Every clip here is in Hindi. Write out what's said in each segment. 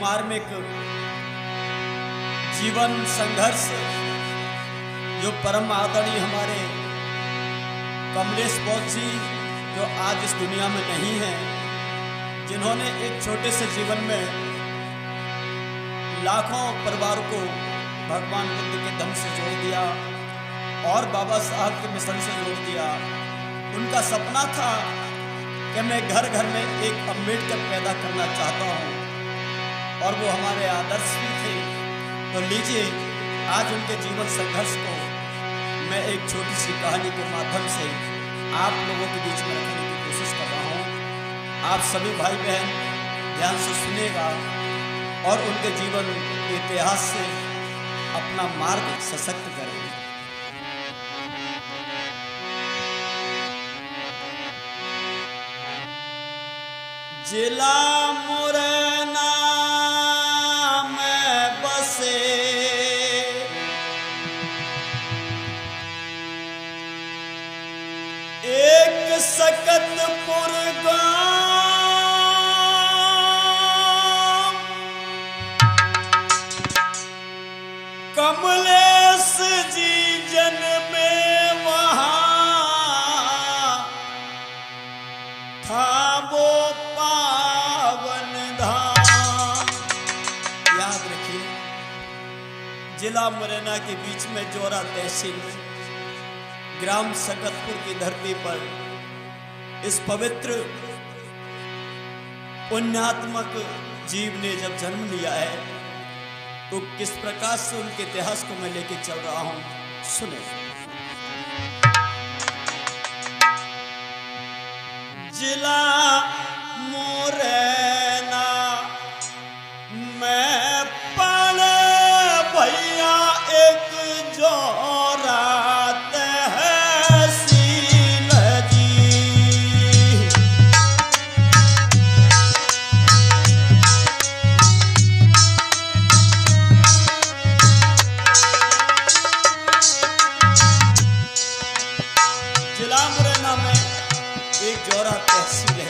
मार्मिक जीवन संघर्ष जो परम आदरणीय हमारे कमलेश बोस जी जो आज इस दुनिया में नहीं है, जिन्होंने एक छोटे से जीवन में लाखों परिवार को भगवान बुद्ध के दम से जोड़ दिया और बाबा साहब के मिशन से जोड़ दिया। उनका सपना था कि मैं घर घर में एक अम्बेडकर पैदा करना चाहता हूँ और वो हमारे आदर्श भी थे। तो लीजिए आज उनके जीवन संघर्ष को मैं एक छोटी सी कहानी के माध्यम से आप लोगों के बीच में रखने की कोशिश कर रहा हूँ। आप सभी भाई बहन ध्यान से सुनिएगा और उनके जीवन के इतिहास से अपना मार्ग सशक्त करेंगे। जिला मुरैना में बसे एक सकतपुर गांव, कमलेश जी जन्मे वहां था वो पावन धाम। याद रखिए जिला मुरैना के बीच में जोरा तहसील में ग्राम सकतपुर की धरती पर इस पवित्र पुण्यात्मक जीव ने जब जन्म लिया है तो किस प्रकार से उनके इतिहास को मैं लेके चल रहा हूं, सुने। जिला मुरैना में पड़े भैया एक जोरा तहसील जी, जिला मुरैना में एक जोरा तहसील है।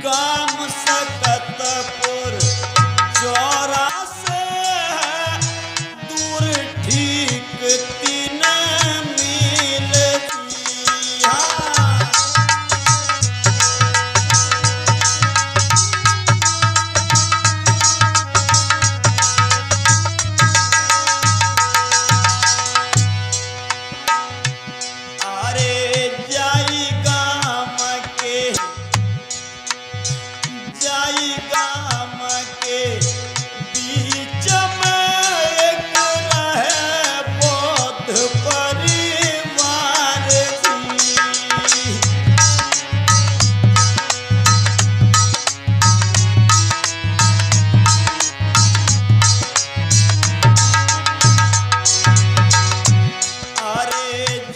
गांव सकतपुर जोरा से है दूर ठीक 3 मील की। अरे जाई गाम के बीच में एक रहे बौद्ध परिवार की। अरे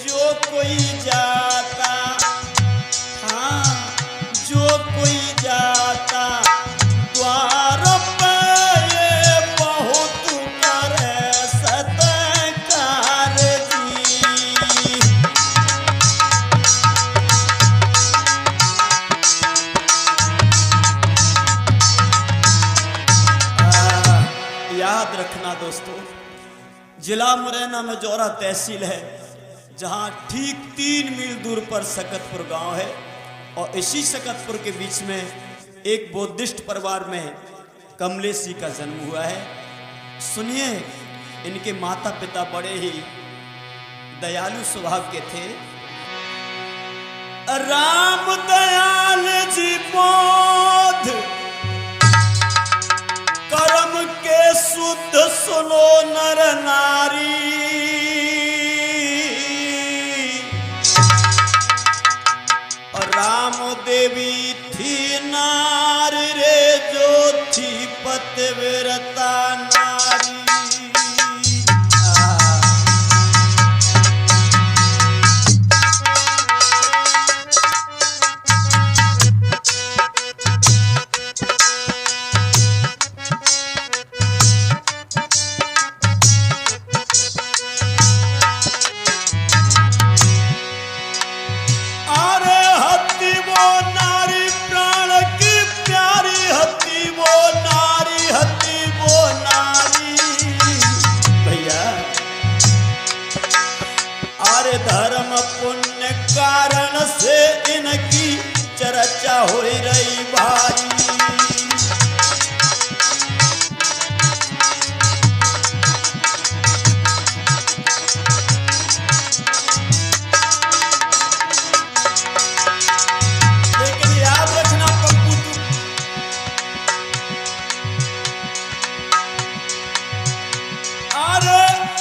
जो कोई जाता, हाँ जो कोई जाता द्वार पे ये बहुत करे सत्कार जी। याद रखना दोस्तों, जिला मुरैना में जोरा तहसील है जहां ठीक 3 मील दूर पर सकतपुर गांव है और इसी सकतपुर के बीच में एक बौद्धिस्ट परिवार में कमलेश जी का जन्म हुआ है। सुनिए, इनके माता पिता बड़े ही दयालु स्वभाव के थे। राम दयाल जी बोध कर्म के शुद्ध सुनो नर नारी, और राम देवी थी नारी रे जो थी पतिव्रता नारी। अरे हत्ती वो नारी प्राण की प्यारी चर्चा हो रही भाई।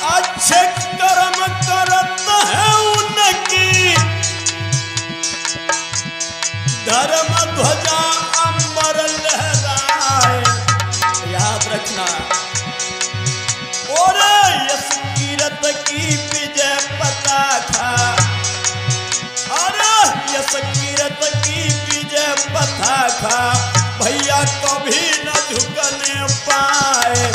अच्छे कर्म करत है उनकी, धर्म ध्वजा अंबर लहराए। याद रखना। और यश कीरत की विजय पताका, अरे यश कीरत की विजय पताका भैया कभी न झुकने पाए।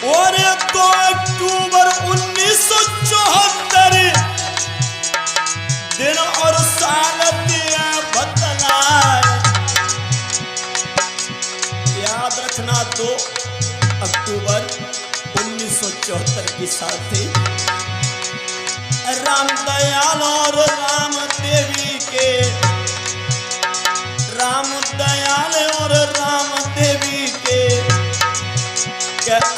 और 2 अक्टूबर 1974 दिन और साल दिया बतलाए। याद रखना 2 अक्टूबर 1974 की साल थी। राम दयाल और राम देवी के, राम दयाल और राम देवी के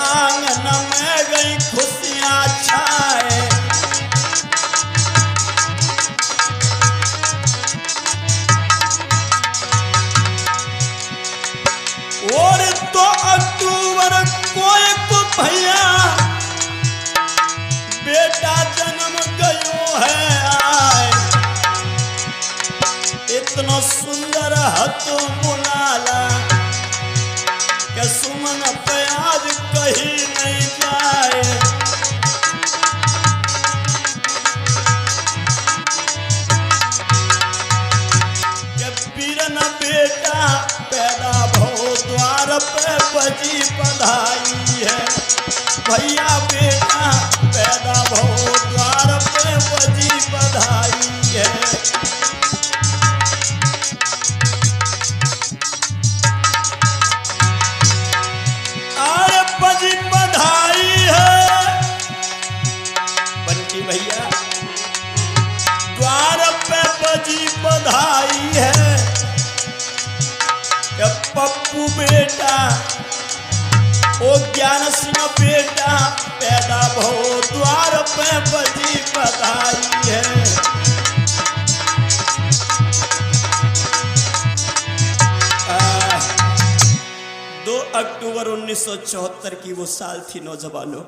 आंगन में गई खुशियां छाए। और 2 अक्टूबर को एक भैया बेटा जन्म गयो है आए। इतना सुंदर हथ मुलाला के सुमन प्याज कहीं नहीं जाए। के पीरन बेटा पैदा भो द्वार पे बजी बधाई है। भैया बेटा पैदा भो द्वार पे बजी बधाई है। बजी बधाई है बंटी भैया, द्वार पे बजी बधाई है। पप्पू बेटा ओ ज्ञान सिंह बेटा पैदा भो द्वार पे बजी बधाई है। 2 अक्टूबर 1974 की वो साल थी नौजवानों।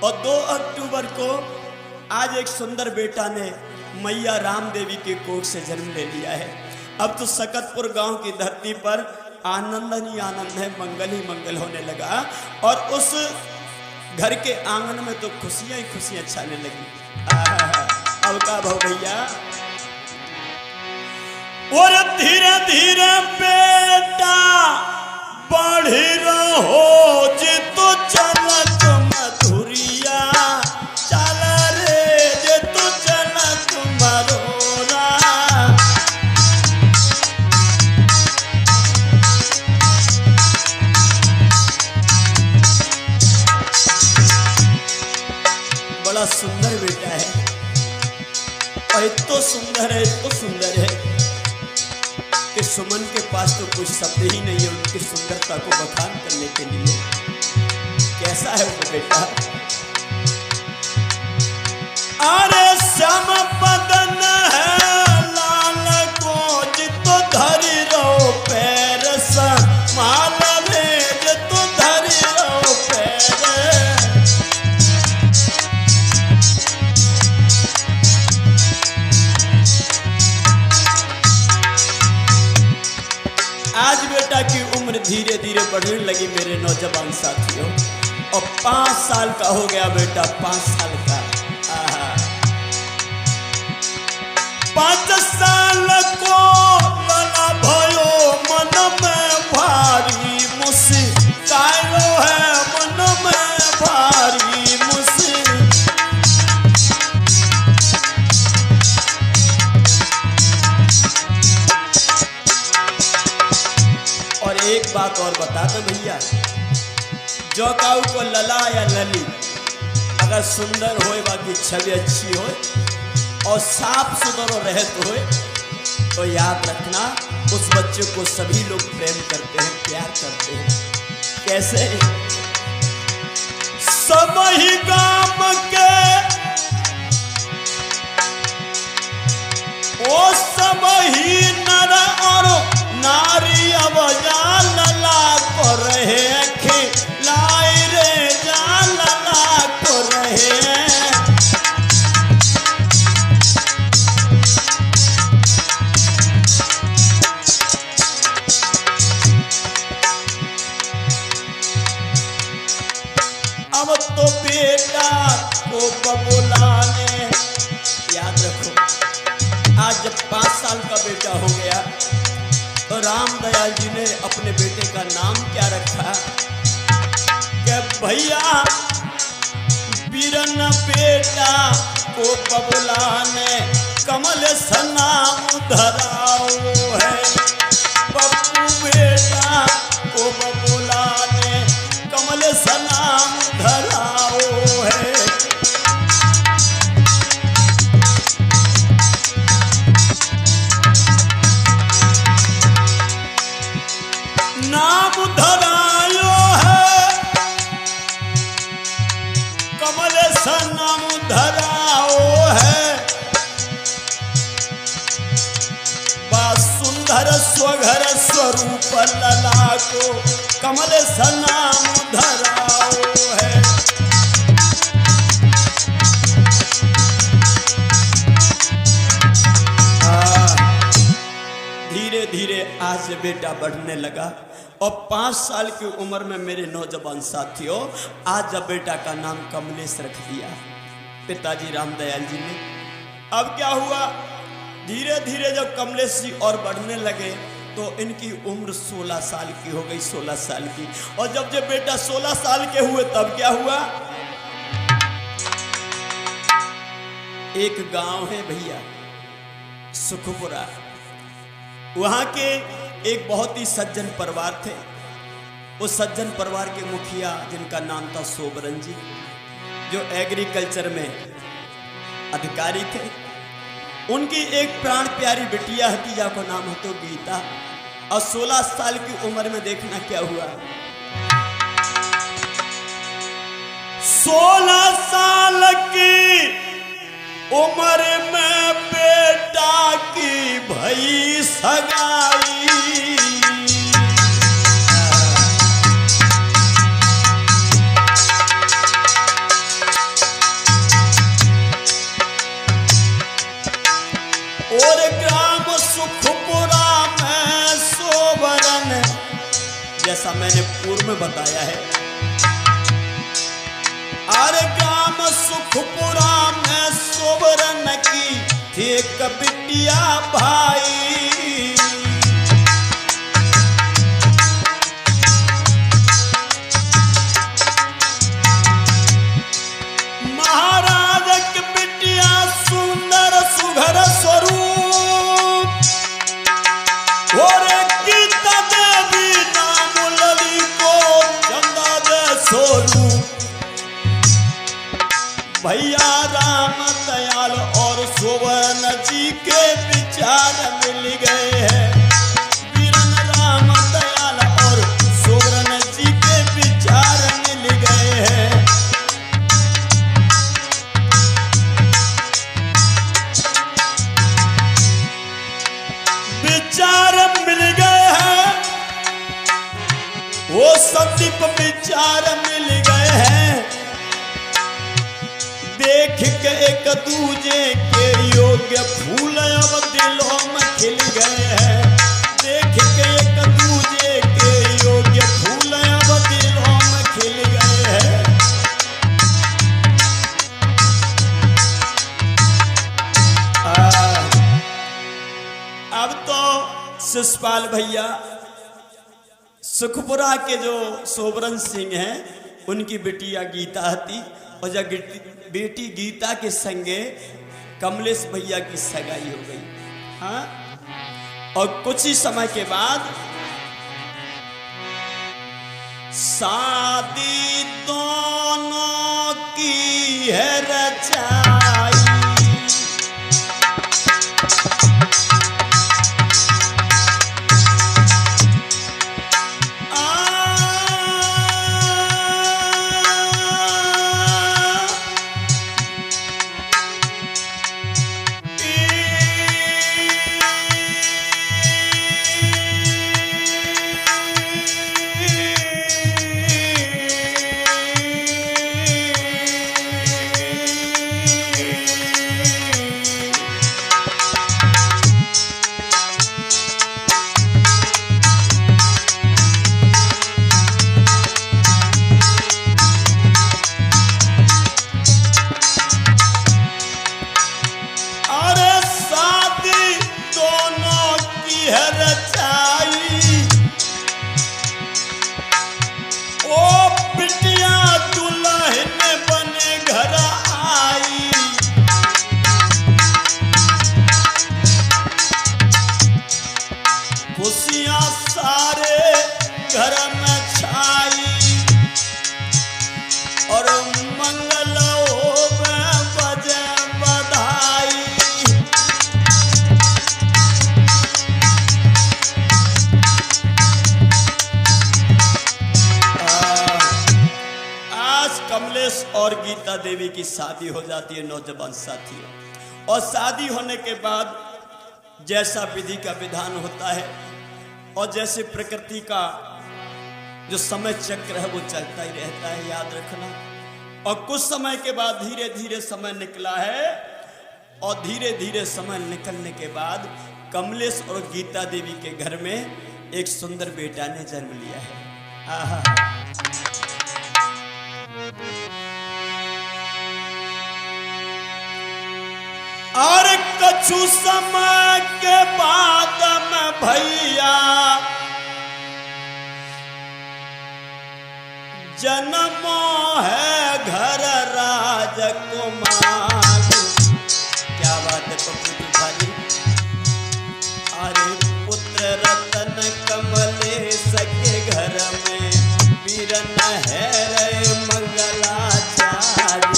और 2 अक्टूबर को आज एक सुंदर बेटा ने मैया राम देवी के कोख से जन्म ले लिया है। अब तो सकतपुर गांव की धरती पर आनंद ही आनंद है, मंगल ही मंगल होने लगा। और उस घर के आंगन में तो खुशियां ही खुशियां छाने लगी। अब का भाव भैया, और धीरे धीरे बेटा बढ़ी रहो जितो चलत मधुरिया, चल रे जितो चलत मरोरा। बड़ा सुंदर बेटा है, और इतना सुंदर है, इतना सुंदर है कि सुमन के पास तो कुछ शब्द ही नहीं है उनकी सुंदरता को बखान करने के लिए। कैसा है वो बेटा? अरे श्याम बदन है लाल को जितो धरी रहो पैर संभाल रे, जितो धरी रहो पैर। आज बेटा की उम्र धीरे धीरे बढ़ने लगी मेरे नौजवान साथियों, और 5 साल का हो गया बेटा, 5 साल का। 5 साल को लला भयो मन में भारी मुस्कायो है, मन में भारी बात और बता दो भैया, जो काऊ को लला या लली अगर सुंदर होए, बाकी छवि अच्छी हो और साफ सुथरा रहत होए, तो याद रखना उस बच्चे को सभी लोग प्रेम करते हैं, प्यार करते हैं। कैसे? सब ही गाम के ओ सब ही नर और नारी अब जा लला को रहे, खिलाई रे जा लला को रहे। अब तो बेटा को बबुलाने, याद रखो आज जब 5 साल का बेटा हो गया तो राम दयाल जी ने अपने बेटे का नाम क्या रखा कि भैया बीरन बेटा को बबुलाने कमल सा नाम धराओ है। पप्पू बेटा को बबुलाने कमल सा नाम धराओ है। नाम धरायो है कमल सा नाम धराओ है। बा सुंदर स्वघर स्वरूप लला को कमल सा नाम धराओ है। धीरे धीरे आज बेटा बढ़ने लगा और 5 साल की उम्र में मेरे नौजवान साथियों आज जब बेटा का नाम कमलेश रख दिया पिताजी राम दयाल जी ने। अब क्या हुआ, धीरे धीरे जब कमलेश जी और बढ़ने लगे तो इनकी उम्र 16 साल की हो गई, 16 साल की। और जब बेटा 16 साल के हुए तब क्या हुआ, एक गांव है भैया सुखपुरा, वहां के एक बहुत ही सज्जन परिवार थे। उस सज्जन परिवार के मुखिया जिनका नाम था सोबरन जी, जो एग्रीकल्चर में अधिकारी थे, उनकी एक प्राण प्यारी बिटिया हतीजा को नाम हो तो गीता। और 16 साल की उम्र में देखना क्या हुआ, 16 साल की उम्र में बेटा की भई सगाई। और ग्राम सुखपुरा में सोबरन, जैसा मैंने पूर्व में बताया है, अरे ग्राम सुखपुरा में सोबरन की थी एक बिटिया भाई। महाराज की बिटिया सुंदर सुघर स्वरूप, और गीता देवी नाम लली को चंदा दे स्वरूप। भैया राम दयाल और सोबरन जी के विचार मिल गए हैं। बीरन राम दयाल और सोबरन जी के विचार मिल गए हैं। विचार मिल गए हैं, वो संदीप विचार मिल गए हैं। देख के एक दूजे के योग्य फूल अब दिलों में खिल गए हैं। देख के एक दूजे के योग्य फूल अब दिलों में खिल गए हैं। अब तो शिषपाल भैया सुखपुरा के जो सोबरन सिंह हैं उनकी बेटिया गीता थी, और जब बेटी गीता के संगे कमलेश भैया की सगाई हो गई। हाँ, और कुछ ही समय के बाद शादी दोनों की है रचाई, खुशियां सारे घर में छाई और मंगल होवे बजे बधाई। आज कमलेश और गीता देवी की शादी हो जाती है नौजवान साथियों, और शादी होने के बाद जैसा विधि का विधान होता है और जैसे प्रकृति का जो समय चक्र है वो चलता ही रहता है, याद रखना। और कुछ समय के बाद धीरे धीरे समय निकला है, और धीरे धीरे समय निकलने के बाद कमलेश और गीता देवी के घर में एक सुंदर बेटा ने जन्म लिया है। आहा। और कछु समय के बाद में भैया जन्मो है घर राजकुमार। क्या बात है पप्पू भाई। अरे पुत्र रतन कमलेश के घर में वीरन है रे मंगलाचार्य।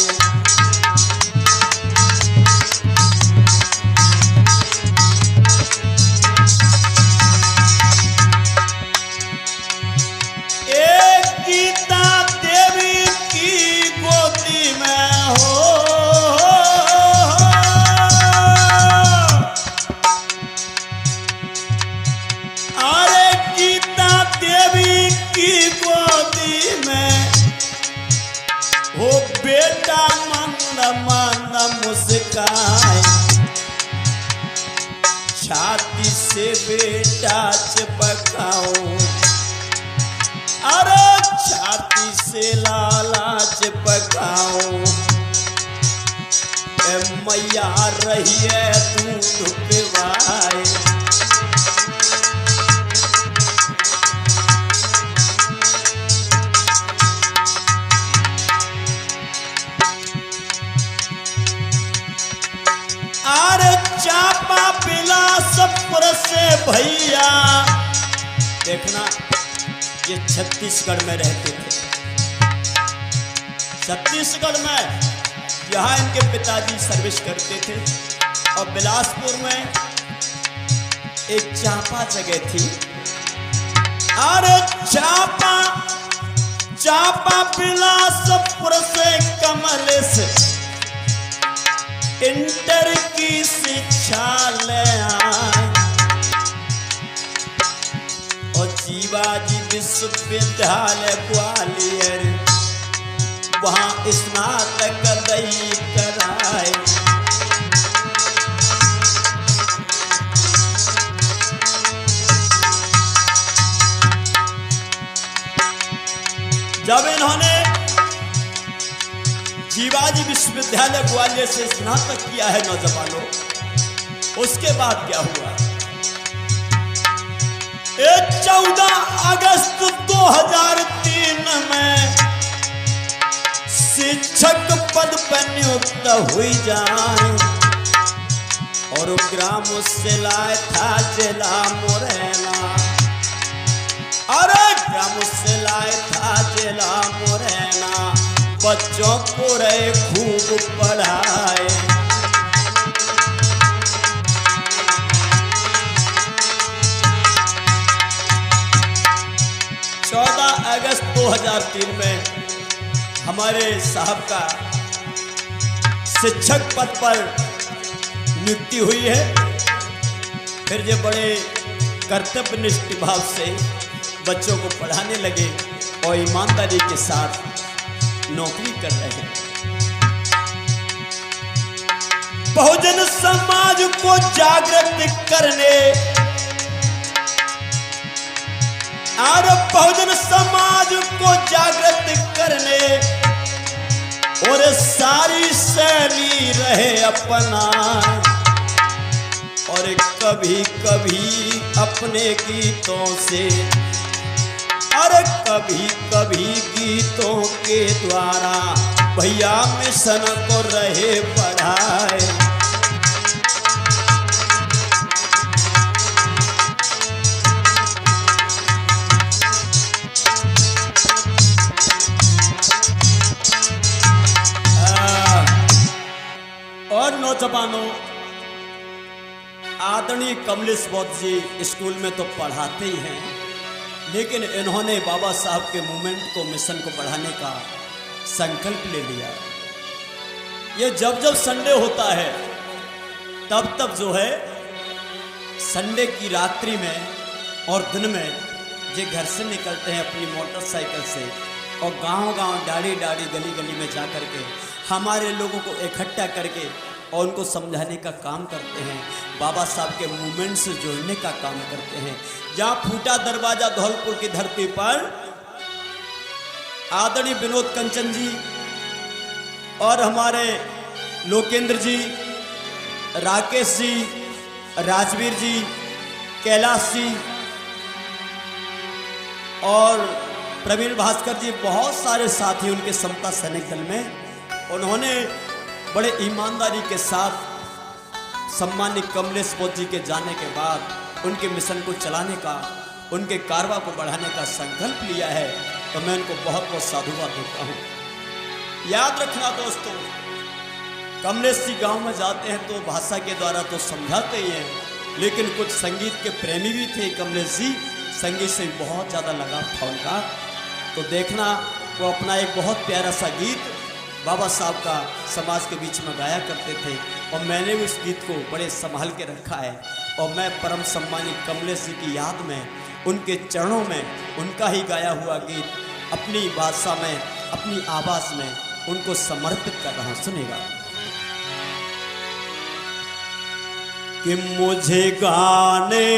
बेटा मंद मंद मुस्काए, छाती से बेटा चिपकाओ, अरे छाती से लाला चिपकाओ। मैया रही है दूध पिवाए। चापा बिलासपुर से भैया, देखना ये छत्तीसगढ़ में रहते थे। छत्तीसगढ़ में यहाँ इनके पिताजी सर्विस करते थे, और बिलासपुर में एक चापा जगह थी। अरे चापा बिलासपुर से कमलेश इंटर की शिक्षा ले आए, और जीवाजी विश्वविद्यालय ग्वालियर वहां स्नातक दई कराए। जब इन्होंने जीवाजी विश्वविद्यालय ग्वालियर से स्नातक किया है नौजवानों, उसके बाद क्या हुआ? 14 अगस्त 2003 में शिक्षक पद पर नियुक्त हुई जाए, और ग्राम से लाए था जिला मुरैना। अरे ग्राम से लाए था चेला मोरैना, बच्चों को रे खूब पढ़ाए। 14 अगस्त 2003 में हमारे साहब का शिक्षक पद पर नियुक्ति हुई है। फिर ये बड़े कर्तव्यनिष्ठ भाव से बच्चों को पढ़ाने लगे और ईमानदारी के साथ नौकरी कर रहे हैं। बहुजन समाज को जागृत करने और बहुजन समाज को जागृत करने और सारी शैली रहे अपना, और कभी कभी अपने गीतों से और कभी कभी गीतों के द्वारा भैया मिशन को रहे बढ़ाए। और नौजवानों, आदरणीय कमलेश बौद्ध जी स्कूल में तो पढ़ाते ही हैं, लेकिन इन्होंने बाबा साहब के मूवमेंट को, मिशन को बढ़ाने का संकल्प ले लिया। ये जब जब संडे होता है तब तब जो है संडे की रात्रि में और दिन में ये घर से निकलते हैं अपनी मोटरसाइकिल से और गांव-गांव, डाड़ी-डाड़ी, गली-गली में जा कर के हमारे लोगों को इकट्ठा करके और उनको समझाने का काम करते हैं, बाबा साहब के मूवमेंट से जोड़ने का काम करते हैं। जहाँ फूटा दरवाजा धौलपुर की धरती पर आदरणीय विनोद कंचन जी और हमारे लोकेंद्र जी, राकेश जी, राजवीर जी, कैलाश जी और प्रवीण भास्कर जी, बहुत सारे साथी उनके समता सैनिक दल में, उन्होंने बड़े ईमानदारी के साथ सम्मानित कमलेश बौद्ध जी के जाने के बाद उनके मिशन को चलाने का, उनके कारवा को बढ़ाने का संकल्प लिया है। तो मैं उनको बहुत बहुत साधुवाद देता हूँ। याद रखना दोस्तों, कमलेश जी गांव में जाते हैं तो भाषा के द्वारा तो समझाते ही हैं, लेकिन कुछ संगीत के प्रेमी भी थे कमलेश जी, संगीत से बहुत ज़्यादा लगाव था उनका। तो देखना, वो अपना एक बहुत प्यारा सा गीत बाबा साहब का समाज के बीच में गाया करते थे और मैंने भी उस गीत को बड़े संभाल के रखा है। और मैं परम सम्मानित कमलेश जी की याद में, उनके चरणों में उनका ही गाया हुआ गीत अपनी भाषा में, अपनी आवाज़ में उनको समर्पित कर रहा हूँ। सुनेगा कि मुझे गाने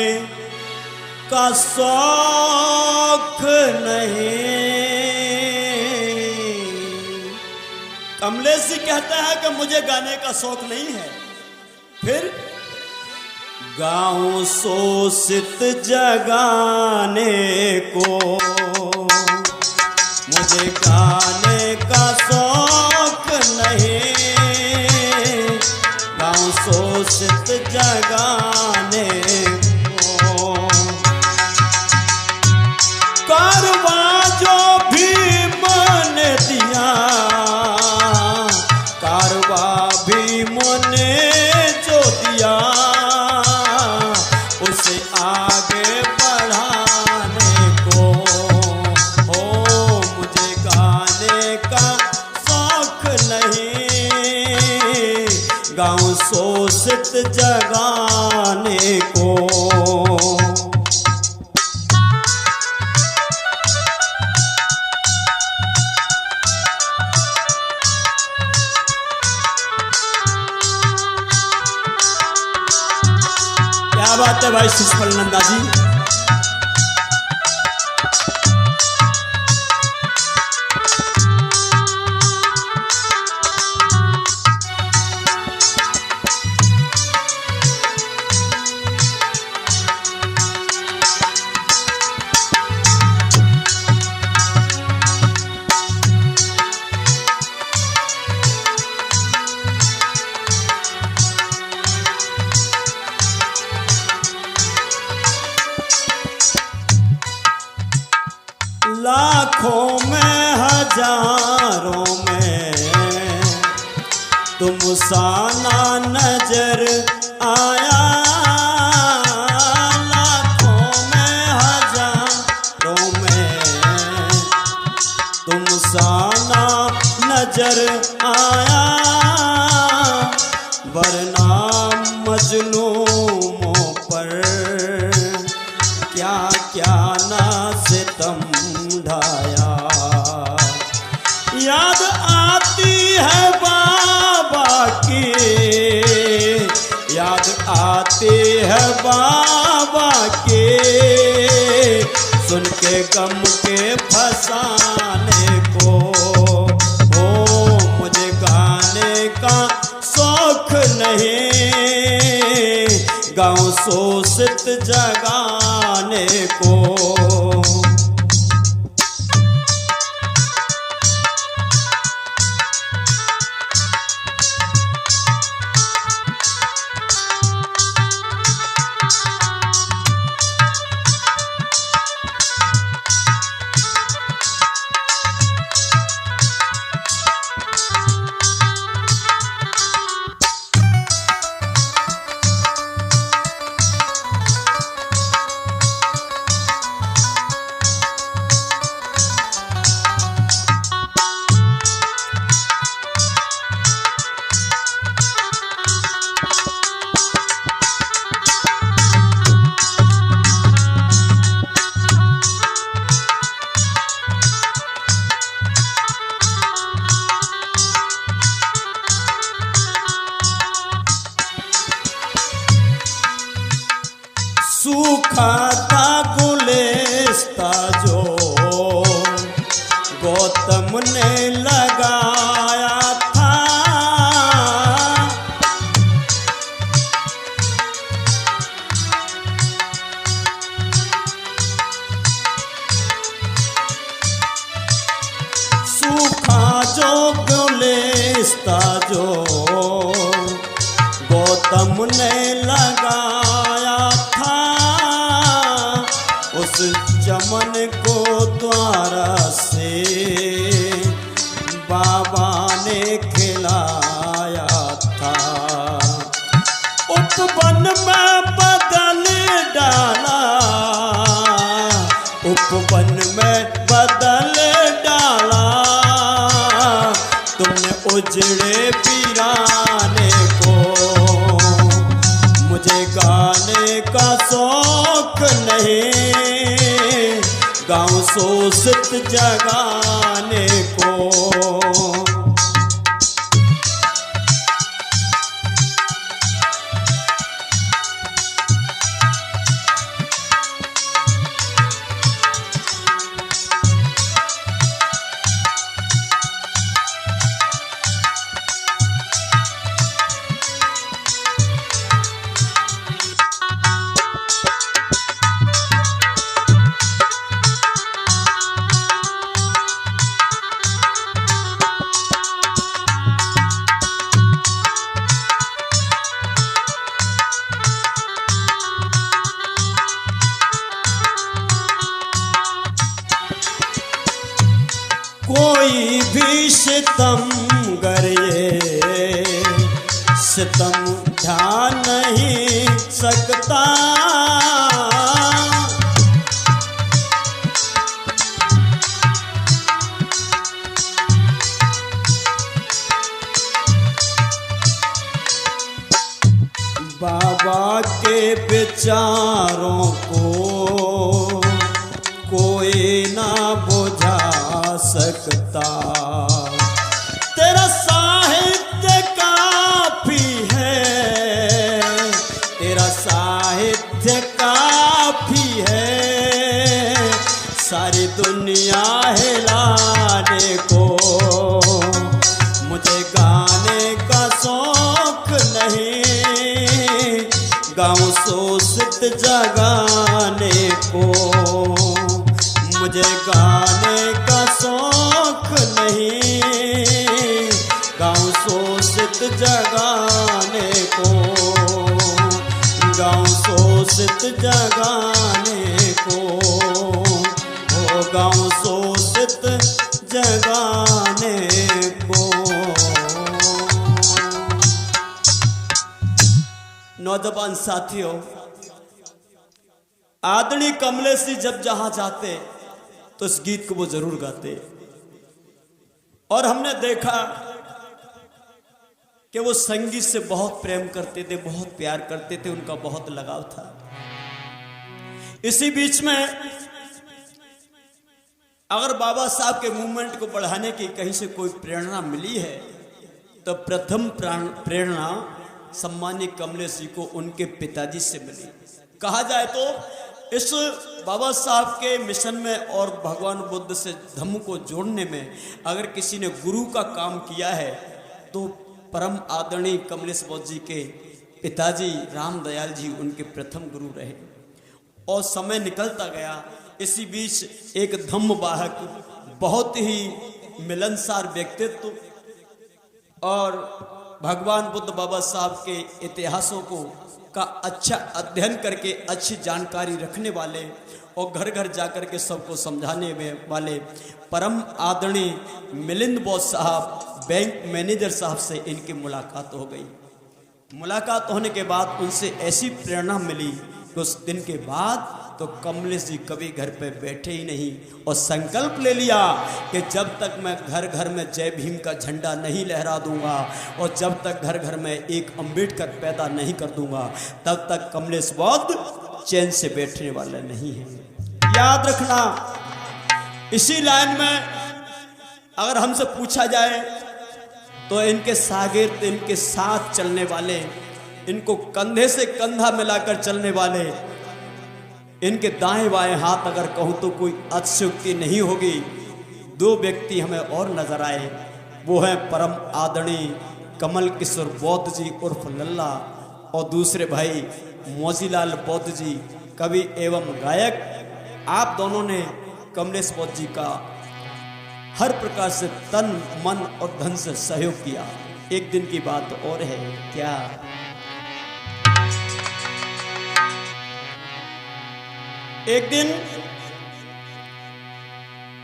का शौक नहीं। कमलेश जी कहता है कि मुझे गाने का शौक नहीं है, फिर गाऊं शोषित जगाने को, मुझे गाने का शौक नहीं, गाऊं शोषित जगाने को। कारवा जो भी मन दिया, कारवा भी मने जो दिया, उसे आगे बढ़ाने को। हो मुझे गाने का शौक नहीं, गाँव शोषित जगाने को। क्या बात है भाई शिषपाल नंदा जी। में हजारों में तुम साना नजर आया, लाखों में हजारों में तुम साना नजर आया, वरना मजलूमों पर क्या क्या ना सितम ढाया। याद आती है बाबा की, याद आती है बाबा की, सुन के गम के फसाने को। हो मुझे गाने का शौक नहीं, गाँव शोषित जगाने को। सूखा था गुलिस्ता जो गौतम ने लगाया था, सूखा जो गुलिस्ता जो गौतम ने लगाया था, उस चमन को द्वारा से बाबा ने खिलाया था। उपवन में बदल डाला, उपवन में बदल डाला, तुमने उजड़े वीराने को। मुझे गाने का शौक नहीं, गाँव शोषित जगाने को। कोई भी सितम गर ये सितम ढा नहीं सकता, बाबा के विचारों को कोई ना बुझा सकता। तेरा साहित्य काफी है, तेरा साहित्य काफी है, सारी दुनिया हिलाने को। मुझे गाने का शौक नहीं, गाँव शोषित जगाने को। मुझे गाने का शौक नहीं, गाँव शोषित जगाने को। गाँव शोषित जगाने को, गाँव शोषित चित जगाने को। नौजवान साथियों, आदरणीय कमलेश जी जब जहां जाते तो इस गीत को वो जरूर गाते, और हमने देखा कि वो संगीत से बहुत प्रेम करते थे, बहुत प्यार करते थे, उनका बहुत लगाव था। इसी बीच में अगर बाबा साहब के मूवमेंट को बढ़ाने की कहीं से कोई प्रेरणा मिली है तो प्रथम प्रेरणा सम्मानीय कमलेश जी को उनके पिताजी से मिली। कहा जाए तो इस बाबा साहब के मिशन में और भगवान बुद्ध से धम्म को जोड़ने में अगर किसी ने गुरु का काम किया है तो परम आदरणीय कमलेश बौद्ध जी के पिताजी रामदयाल जी उनके प्रथम गुरु रहे। और समय निकलता गया, इसी बीच एक धम्म वाहक, बहुत ही मिलनसार व्यक्तित्व और भगवान बुद्ध बाबा साहब के इतिहासों को का अच्छा अध्ययन करके अच्छी जानकारी रखने वाले और घर घर जाकर के सबको समझाने वाले परम आदरणीय मिलिंद बौद्ध साहब बैंक मैनेजर साहब से इनकी मुलाकात हो गई। मुलाकात होने के बाद उनसे ऐसी प्रेरणा मिली कि उस दिन के बाद तो कमलेश जी कभी घर पे बैठे ही नहीं और संकल्प ले लिया कि जब तक मैं घर घर में जय भीम का झंडा नहीं लहरा दूंगा और जब तक घर घर में एक अम्बेडकर पैदा नहीं कर दूंगा तब तक कमलेश बौद्ध चैन से बैठने वाले नहीं है। याद रखना, इसी लाइन में अगर हमसे पूछा जाए तो इनके शागिर्द, इनके साथ चलने वाले, इनको कंधे से कंधा मिलाकर चलने वाले, इनके दाएं बाएं हाथ अगर कहूं तो कोई अतिशयोक्ति नहीं होगी। दो व्यक्ति हमें और नजर आए, वो है परम आदरणीय कमल किशोर बौद्ध जी उर्फ लल्ला और दूसरे भाई मौजीलाल बौद्ध जी, कवि एवं गायक। आप दोनों ने कमलेश बौद्ध जी का हर प्रकार से तन मन और धन से सहयोग किया। एक दिन की बात और है, क्या एक दिन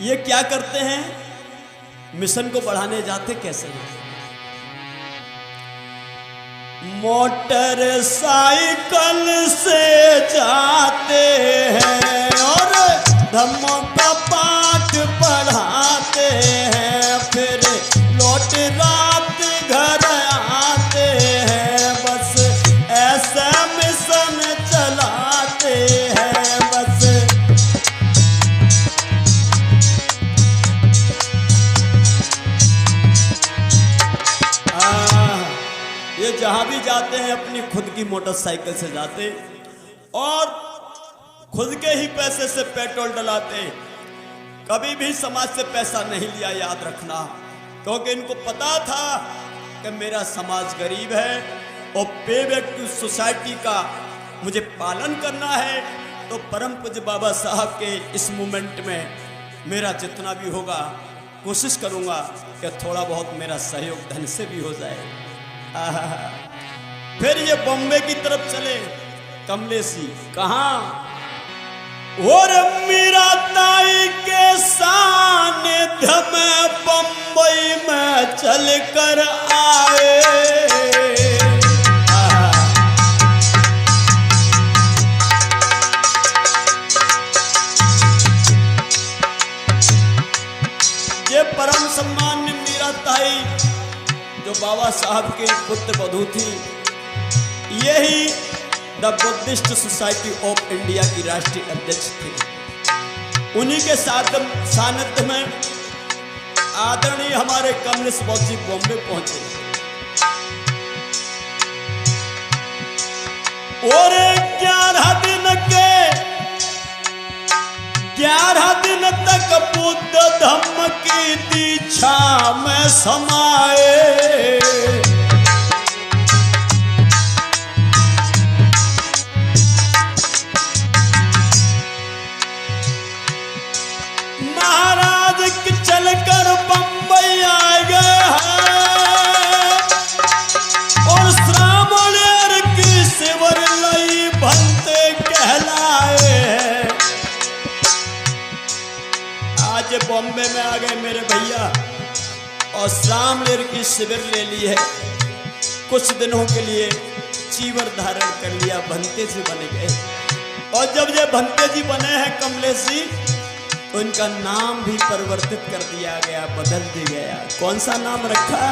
ये क्या करते हैं, मिशन को बढ़ाने जाते कैसे हैं? मोटर साइकिल से जाते हैं और धम्मों का पाठ पढ़ाते हैं, फिर लौट रात घर आते हैं, बस ऐसा मिशन चलाते हैं। ये जहां भी जाते हैं अपनी खुद की मोटरसाइकिल से जाते और खुद के ही पैसे से पेट्रोल डलाते, कभी भी समाज से पैसा नहीं लिया, याद रखना, क्योंकि इनको पता था कि मेरा समाज गरीब है और पे बैक टू सोसाइटी का मुझे पालन करना है। तो परम पूज्य बाबा साहब के इस मूवमेंट में मेरा जितना भी होगा कोशिश करूंगा कि थोड़ा बहुत मेरा सहयोग धन से भी हो जाए। फिर ये बॉम्बे की तरफ चले कमलेश जी। कहां? और मीरा ताई के सानिध्य में बम्बई में चल कर आए। ये परम सम्मान्य मीरा ताई जो बाबा साहब के पुत्र वधू थी, यही the Buddhist society of India की राष्ट्रीय अध्यक्ष थी। उन्हीं के सानिध्य में आदरणीय हमारे कमलेश बौद्ध जी बॉम्बे पहुंचे और 11 दिन तक बुद्ध धम्म की दीक्षा में समाए। महाराज चलकर बंबई आ गए हैं और श्रावण की शिवर लई भंते कहलाए हैं। आज बॉम्बे में मेरे भैया और श्यामलेर की शिविर ले ली है। कुछ दिनों के लिए चीवर धारण कर लिया, भंते जी बन गए। और जब ये भंते जी बने हैं कमलेश जी, तो इनका नाम भी परिवर्तित कर दिया गया, बदल दिया गया। कौन सा नाम रखा?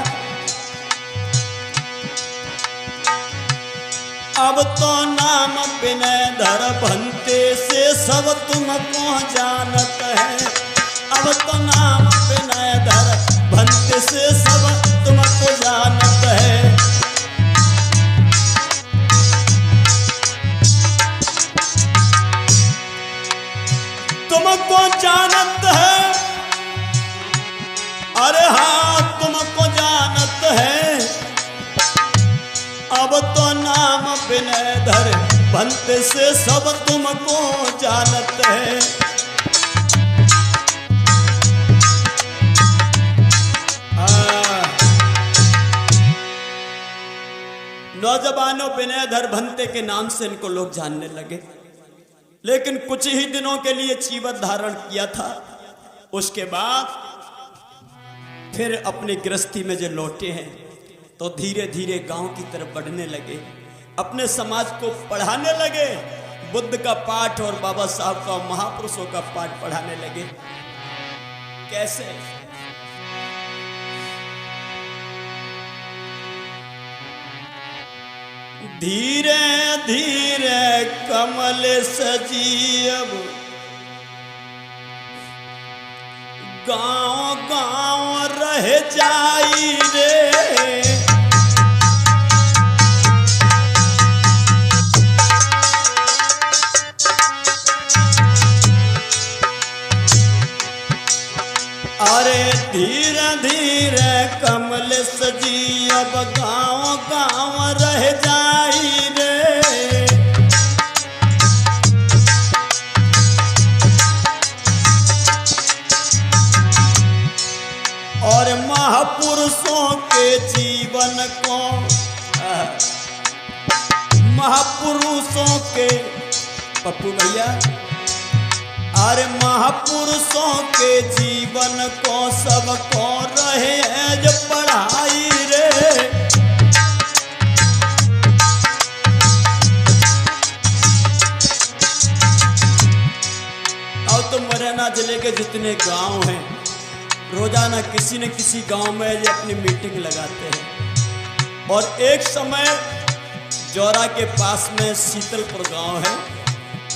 अब तो नाम विनयधर भंते से सब तुमको जानत है। अब तो नाम विनयधर भंते से सब तुमको जानत है। तुमको जानत है, अरे हाँ तुमको जानत है। अब तो नाम विनयधर भंते से सब तुमको जानत है। नौजवानों विनयधर भंते के नाम से इनको लोग जानने लगे, लेकिन कुछ ही दिनों के लिए चीवर धारण किया था। उसके बाद फिर अपनी गृहस्थी में जो लौटे हैं, तो धीरे धीरे गांव की तरफ बढ़ने लगे, अपने समाज को पढ़ाने लगे। बुद्ध का पाठ और बाबा साहब का, महापुरुषों का पाठ पढ़ाने लगे। कैसे? धीरे धीरे कमलेश जी अब गांव गांव रह जाई रे। अरे धीरे धीरे कमलेश जी अब गांव गांव रह जाई रे। और महापुरुषों के जीवन को, महापुरुषों के पप्पू भैया, अरे महापुरुषों के जीवन को सबको रहे हैं जो पढ़ाई रे। अब तो मुरैना जिले के जितने गांव हैं, रोजाना किसी न किसी गांव में ये अपनी मीटिंग लगाते हैं। और एक समय जौरा के पास में शीतलपुर गांव है,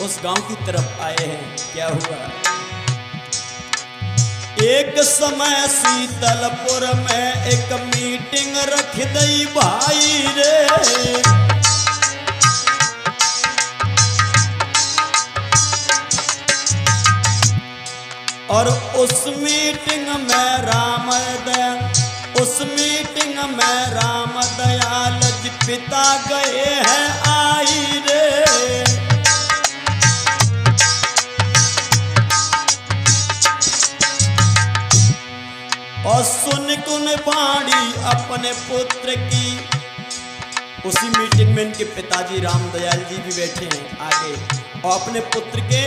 उस गांव की तरफ आए हैं। क्या हुआ? एक समय शीतलपुर में एक मीटिंग रख दई भाई रे। और उस मीटिंग में राम दयाल जी पिता गए हैं आई रे। और सुन कुन बाणी अपने पुत्र की, उसी मीटिंग में इनके पिताजी राम दयाल जी भी बैठे हैं आगे, और अपने पुत्र के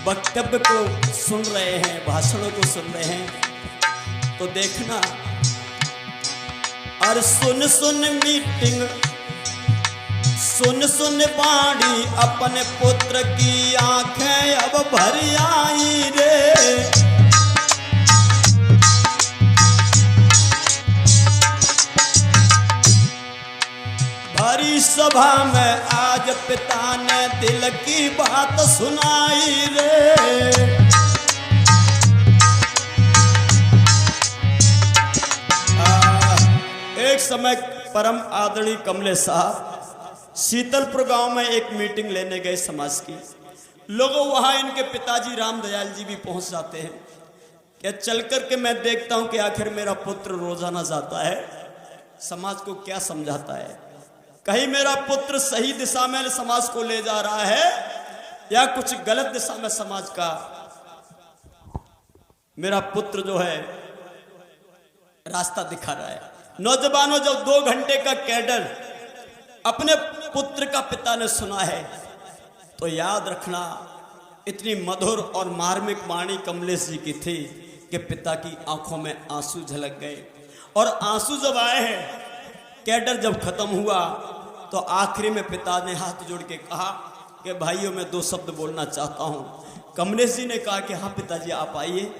वक्तव्य को सुन रहे हैं, भाषणों को सुन रहे हैं। तो देखना, और सुन सुन मीटिंग, सुन सुन बाणी अपने पुत्र की आंखें अब भर आई रे। भरी सभा में आज पिता ने दिल की बात सुनाई रे। एक समय परम आदरणीय कमलेश साहब शीतलपुर गांव में एक मीटिंग लेने गए समाज की। लोगों वहां इनके पिताजी राम दयाल जी भी पहुंच जाते हैं। क्या चल करके मैं देखता हूं कि आखिर मेरा पुत्र रोजाना जाता है, समाज को क्या समझाता है, कहीं मेरा पुत्र सही दिशा में समाज को ले जा रहा है या कुछ गलत दिशा में समाज का मेरा पुत्र जो है रास्ता दिखा रहा है। नौजवानों, जब 2 घंटे का कैडर अपने पुत्र का पिता ने सुना है, तो याद रखना इतनी मधुर और मार्मिक वाणी कमलेश जी की थी कि पिता की आंखों में आंसू झलक गए। और आंसू जब आए हैं, कैडर जब खत्म हुआ तो आखिरी में पिता ने हाथ जोड़ के कहा कि भाइयों मैं 2 शब्द बोलना चाहता हूँ। कमलेश जी ने कहा कि हाँ पिताजी आप आइए,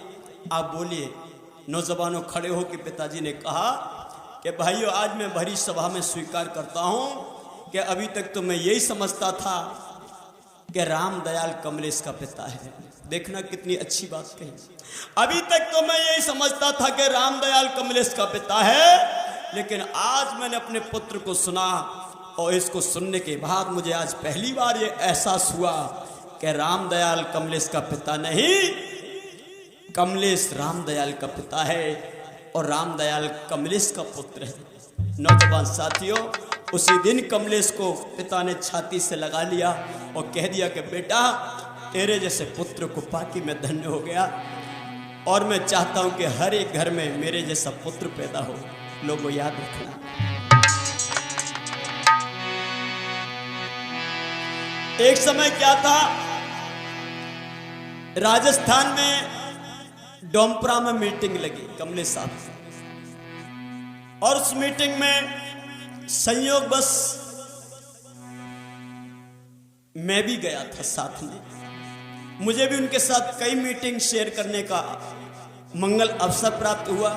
आप बोलिए। नौजवानों खड़े हो के पिताजी ने कहा कि भाइयों आज मैं भरी सभा में स्वीकार करता हूँ कि अभी तक तो मैं यही समझता था कि रामदयाल कमलेश का पिता है। देखना कितनी अच्छी बात कही। अभी तक तो मैं यही समझता था कि रामदयाल कमलेश का पिता है, लेकिन आज मैंने अपने पुत्र को सुना और इसको सुनने के बाद मुझे आज पहली बार ये एहसास हुआ कि रामदयाल कमलेश का पिता नहीं, कमलेश रामदयाल का पिता है और रामदयाल कमलेश का पुत्र है। नौजवान साथियों, उसी दिन कमलेश को पिता ने छाती से लगा लिया और कह दिया कि बेटा तेरे जैसे पुत्र को पाके मैं धन्य हो गया और मैं चाहता हूं कि हर एक घर में मेरे जैसा पुत्र पैदा हो। लोगों याद रखना, एक समय क्या था, राजस्थान में डोमपुरा में मीटिंग लगी कमलेश साहब, और उस मीटिंग में संयोग बस मैं भी गया था साथ में। मुझे भी उनके साथ कई मीटिंग शेयर करने का मंगल अवसर प्राप्त हुआ,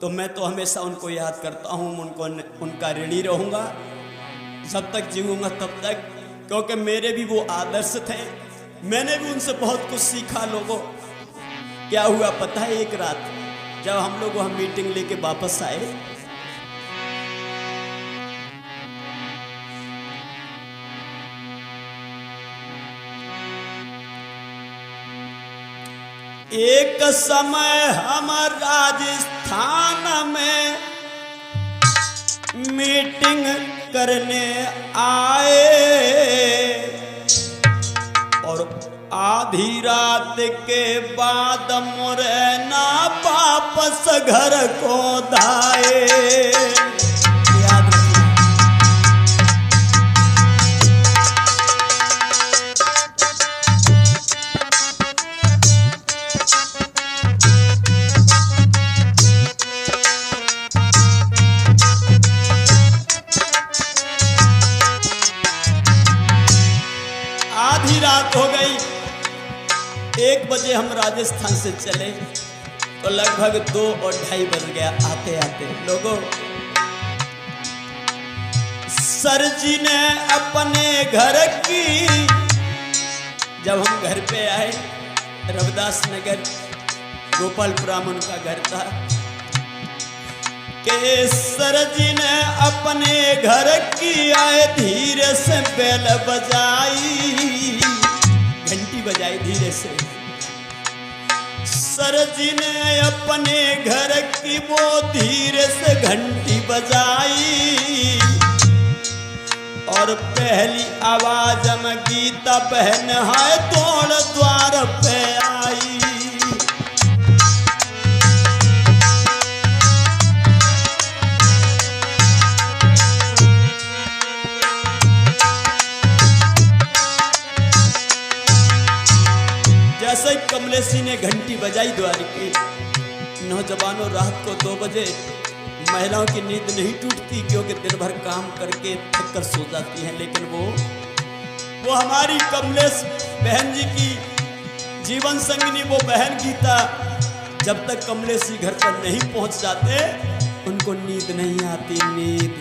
तो मैं तो हमेशा उनको याद करता हूँ, उनका ऋणी रहूँगा जब तक जीऊँगा तब तक, क्योंकि मेरे भी वो आदर्श थे। मैंने भी उनसे बहुत कुछ सीखा। लोगों क्या हुआ पता है, एक रात जब हम लोग वहाँ मीटिंग लेके वापस आए, एक समय हम राजस्थान में मीटिंग करने आए और आधी रात के बाद मुरैना वापस घर को धाए। याद रखिए, आधी रात हो गई, 1 बजे हम राजस्थान से चले तो लगभग 2 और 2:30 बज गया आते आते। लोगों, सर जी ने अपने घर की, जब हम घर पे आए, रविदास नगर गोपालपुरा में उनका घर था, के सर जी ने अपने घर की आए धीरे से बेल बजाई, घंटी बजाई धीरे से। सर जी ने अपने घर की वो धीरे से घंटी बजाई और पहली आवाज में गीता बहन है दौड़ द्वार पे आई। जैसे ही कमलेश जी ने घंटी बजाई द्वार की, नौजवानों रात को 2 बजे महिलाओं की नींद नहीं टूटती, क्योंकि दिन भर काम करके थक कर सो जाती हैं, लेकिन वो हमारी कमलेश बहन जी की जीवन संगिनी, वो बहन गीता, जब तक कमलेश जी घर पर नहीं पहुंच जाते उनको नींद नहीं आती। नींद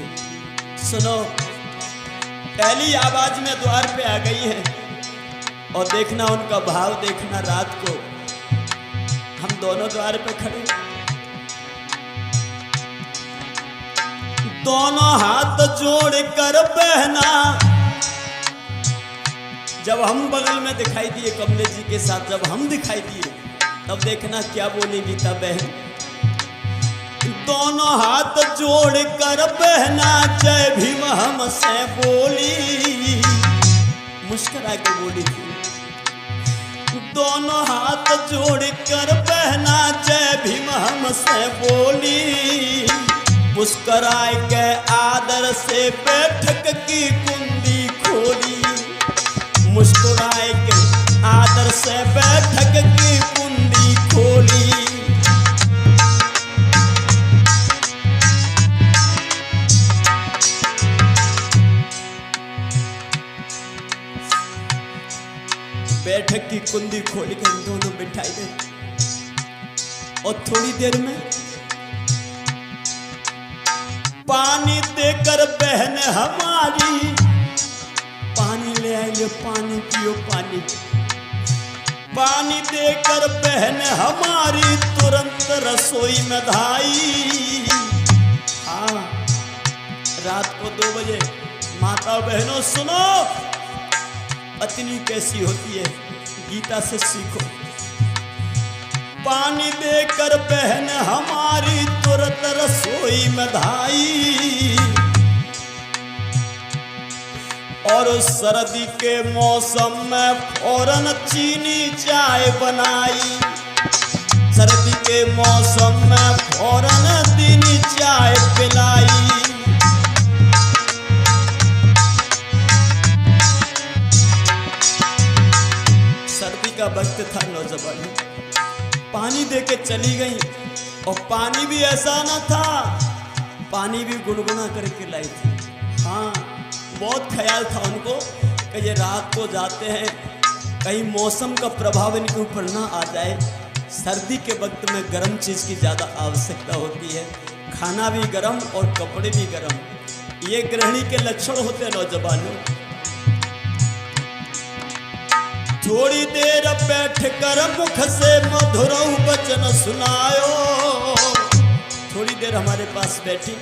सुनो, पहली आवाज में द्वार पे आ गई है और देखना उनका भाव देखना। रात को हम दोनों द्वार पे खड़े, दोनों हाथ जोड़कर बहना, जब हम बगल में दिखाई दिए कमलेश जी के साथ, जब हम दिखाई दिए तब देखना क्या बोली गीता बहन। दोनों हाथ जोड़कर बहना जय भीम हमसे बोली, मुस्कुरा के बोली थी। दोनों हाथ जोड़कर बहना जय भीम हमसे बोली, मुस्कुराए के आदर से बैठक की कुंडी खोली, मुस्कुराए के आदर से बैठक की कुंडी खोली। बैठक की कुंडी खोल के हम दोनों बिठाई गए और थोड़ी देर में पानी देकर बहन हमारी, पानी ले आएंगे, पानी पियो पानी। पानी देकर बहन हमारी तुरंत रसोई में धाई। हाँ, रात को 2 बजे माता बहनों सुनो, पत्नी कैसी होती है, गीता से सीखो। पानी देकर बहन हमारी तुरंत रसोई में धाई, और सर्दी के मौसम में फौरन चीनी चाय बनाई। सर्दी के मौसम में फौरन चीनी चाय पिलाई। सर्दी का वक्त था, नौजवान पानी देके चली गई, और पानी भी ऐसा ना था, पानी भी गुनगुना करके लाई थी। हाँ, बहुत ख्याल था उनको कि ये रात को जाते हैं, कहीं मौसम का प्रभाव इनके ऊपर ना आ जाए। सर्दी के वक्त में गर्म चीज़ की ज़्यादा आवश्यकता होती है, खाना भी गर्म और कपड़े भी गर्म। ये गृहिणी के लक्षण होते हैं नौजवानों। थोड़ी देर बैठ कर मुख से मधुर वचन सुनायो। थोड़ी देर हमारे पास बैठी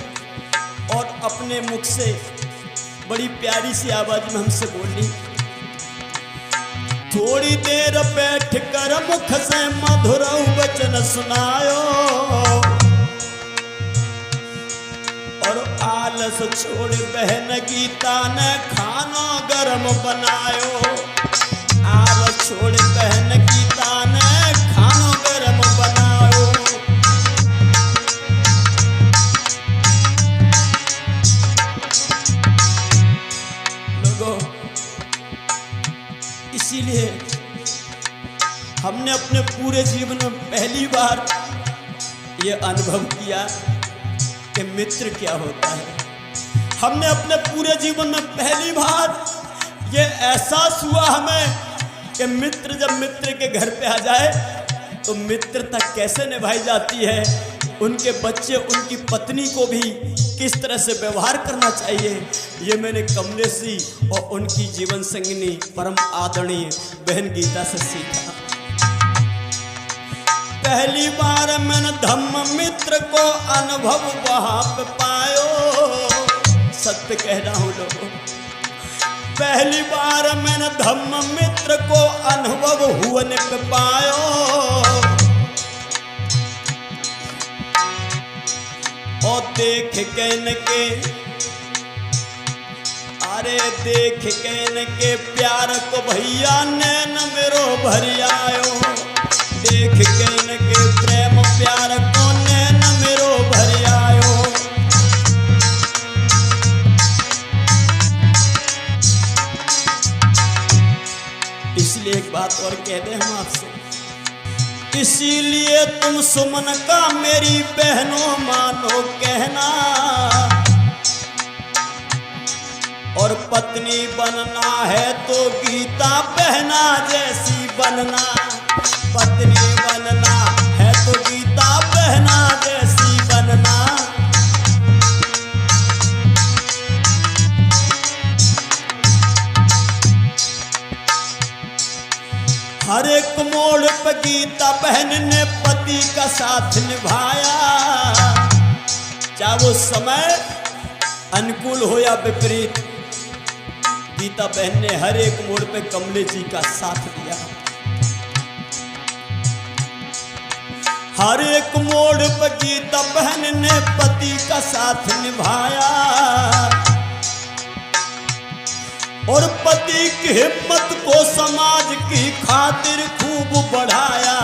और अपने मुख से बड़ी प्यारी सी आवाज में हमसे बोली। थोड़ी देर बैठ कर मुख से मधुर वचन सुनायो, और आलस छोड़ बहन गीता ने खाना गरम बनायो। आलस छोड़ बहन गीता ने खाना गरम बनायो। लोगों, इसीलिए हमने अपने पूरे जीवन में पहली बार ये अनुभव किया कि मित्र क्या होता है। हमने अपने पूरे जीवन में पहली बार ये एहसास हुआ हमें कि मित्र जब मित्र के घर पे आ जाए तो मित्रता कैसे निभाई जाती है, उनके बच्चे उनकी पत्नी को भी किस तरह से व्यवहार करना चाहिए, ये मैंने कमलेश जी और उनकी जीवन संगिनी परम आदरणीय बहन गीता से सीखा। पहली बार मैंने धम्म मित्र को अनुभव वहां पे पायो। सत्य कह रहा हूं लोगों, पहली बार मैंने धम्म मित्र को अनुभव हुए पे पायो। और देख के अरे देख के प्यार को भैया नैन मेरो भर आयो। देख के प्रेम प्यार को नैन मेरो भर आयो। इसलिए एक बात और कह दें हम आपसे, इसीलिए तुम सुमन का मेरी बहनों मानो कहना, और पत्नी बनना है तो गीता बहना जैसी बनना। पत्नी बनना है तो गीता बहना जैसी बनना। हर एक मोड़ पर गीता बहन ने पति का साथ निभाया, चाहे वो समय अनुकूल हो या विपरीत। गीता बहन ने हर एक मोड़ पे कमलेश जी का साथ दिया। हर एक मोड़ पर गीता बहन ने पति का साथ निभाया, और पति की हिम्मत को समाज की खातिर खूब बढ़ाया।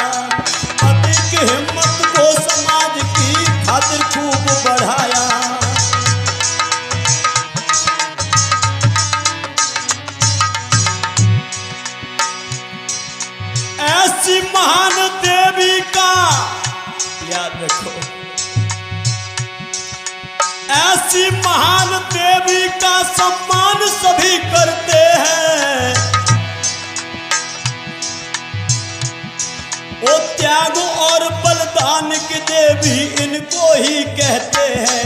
पति की हिम्मत को समाज की खातिर खूब बढ़ाया। ऐसी महान देवी का याद रखो, ऐसी महान देवी का सम्मान सभी करते हैं, ओ त्याग और बलिदान की देवी इनको ही कहते हैं,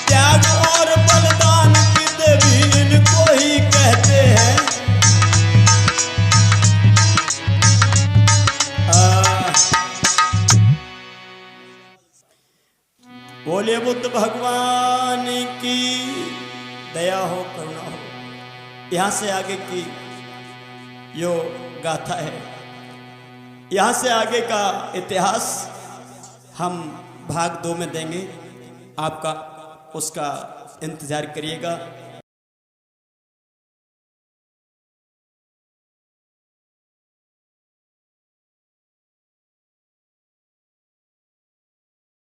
त्याग और बलिदान की देवी इनको ही कहते हैं। बोले बुद्ध भगवान की दया हो, करुणा हो। यहां से आगे की यो गाथा है, यहां से आगे का इतिहास हम भाग 2 में देंगे, आपका उसका इंतजार करिएगा।